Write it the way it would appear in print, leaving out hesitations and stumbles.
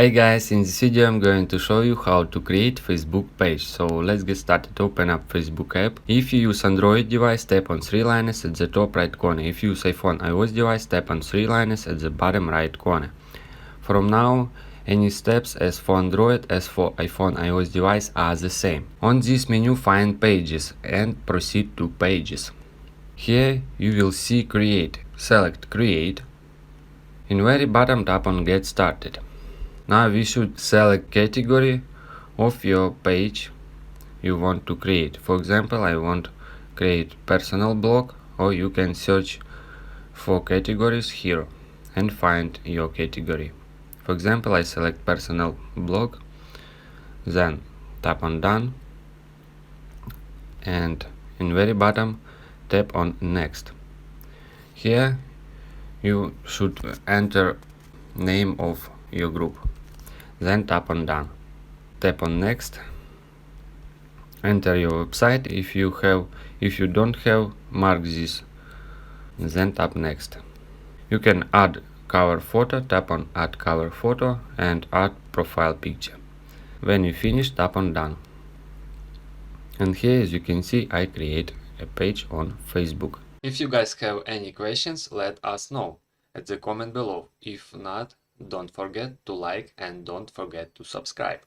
Hey guys, in this video I'm going to show you how to create Facebook page. So let's get started. Open up Facebook app. If you use Android device, tap on three lines at the top right corner. If you use iPhone iOS device, tap on three lines at the bottom right corner. From now, any steps as for Android as for iPhone iOS device are the same. On this menu, find pages and proceed to pages. Here you will see create. Select create. In very bottom, tap on get started. Now we should select category of your page you want to create. For example, I want to create personal blog, or you can search for categories here and find your category. For example, I select personal blog, then tap on done, and in very bottom tap on next. Here you should enter name of your group. Then tap on done. Tap on next. Enter your website. If you don't have, mark this. Then tap next. You can add cover photo. Tap on add cover photo and add profile picture. When you finish, tap on done. And here, as you can see, I create a page on Facebook. If you guys have any questions, let us know at the comment below. If not, don't forget to like and don't forget to subscribe.